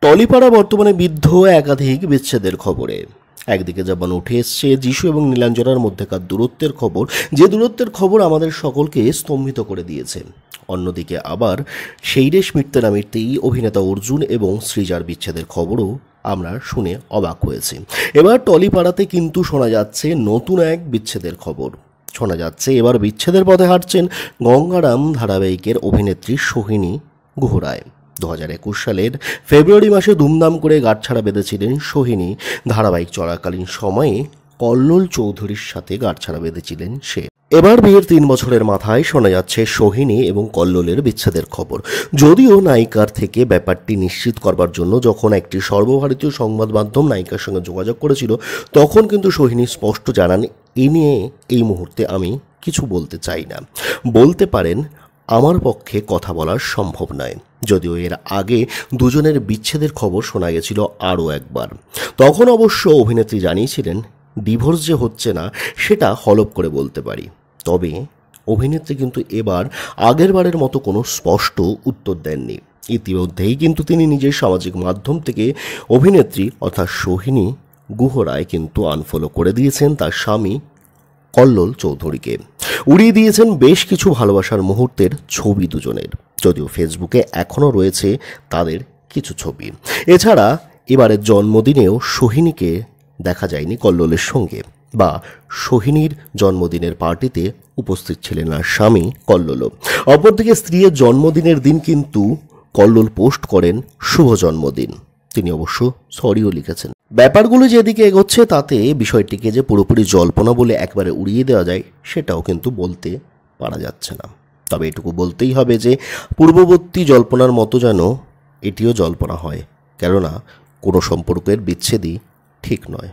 টলিপাড়া বর্তমানে বিদ্ধ একাধিক বিচ্ছেদের খবরে। একদিকে যেমন উঠে এসছে যিশু এবং নীলাঞ্জনার মধ্যেকার দূরত্বের খবর, যে দূরত্বের খবর আমাদের সকলকে স্তম্ভিত করে দিয়েছে। অন্যদিকে আবার সেই রেশ মিটতে না মিটতেই অভিনেতা অর্জুন এবং সৃজার বিচ্ছেদের খবরও আমরা শুনে অবাক হয়েছি। এবার টলিপাড়াতে কিন্তু শোনা যাচ্ছে নতুন এক বিচ্ছেদের খবর। শোনা যাচ্ছে এবার বিচ্ছেদের পথে হাঁটছেন গঙ্গারাম ধারাবাহিকের অভিনেত্রী সোহিনী গুহরায়। 2021 সালের ফেব্রুয়ারি মাসে ধুমধাম করে গাঁটছাড়া বেঁধেছিলেন সোহিনী। ধারাবাহিক চলাকালীন সময়ে কল্লোল চৌধুরীর সাথে গাঁটছাড়া বেঁধেছিলেন সে। এবার বিয়ের 3 বছরের মাথায় শোনা যাচ্ছে সোহিনী এবং কল্লোলের বিচ্ছেদের খবর। যদিও নায়িকার থেকে ব্যাপারটি নিশ্চিত করবার জন্য যখন একটি সর্বভারতীয় সংবাদ মাধ্যম নায়িকার সঙ্গে যোগাযোগ করেছিল, তখন কিন্তু সোহিনী স্পষ্ট জানান, এ নিয়ে এই মুহূর্তে আমি কিছু বলতে চাই না। বলতে পারেন আমার পক্ষে কথা বলা সম্ভব নয়। যদিও এর আগে দুজনের বিচ্ছেদের খবর শোনা গেছিল আরও একবার। তখন অবশ্য অভিনেত্রী জানিয়েছিলেন ডিভোর্স যে হচ্ছে না সেটা হলফ করে বলতে পারি। তবে অভিনেত্রী কিন্তু এবার আগের বারের মতো কোনো স্পষ্ট উত্তর দেননি। ইতিমধ্যেই কিন্তু তিনি নিজের সামাজিক মাধ্যম থেকে অভিনেত্রী অর্থাৎ সোহিনী গুহরায় কিন্তু আনফলো করে দিয়েছেন তার স্বামী কল্লোল চৌধুরীকে। উড়িয়ে দিয়েছেন বেশ কিছু ভালোবাসার মুহূর্তের ছবি দুজনের। যদিও ফেসবুকে এখনও রয়েছে তাদের কিছু ছবি। এছাড়া এবারের জন্মদিনেও সোহিনীকে দেখা যায়নি কল্লোলের সঙ্গে, বা সোহিনীর জন্মদিনের পার্টিতে উপস্থিত ছিলেন না স্বামী কল্লোলও। অপরদিকে স্ত্রীর জন্মদিনের দিন কিন্তু কল্লোল পোস্ট করেন শুভ জন্মদিন। তিনি অবশ্য সরিও লিখেছেন। ব্যাপারগুলো যেদিকে এগোচ্ছে তাতে বিষয়টিকে যে পুরোপুরি জল্পনা বলে একবারে উড়িয়ে দেওয়া যায় সেটাও কিন্তু বলতে পারা যাচ্ছে না। তবে এটুকু বলতেই হবে যে পূর্ববর্তী জল্পনার মতো যেন এটিও জল্পনা হয়, কেননা কোনো সম্পর্কের বিচ্ছেদই ঠিক নয়।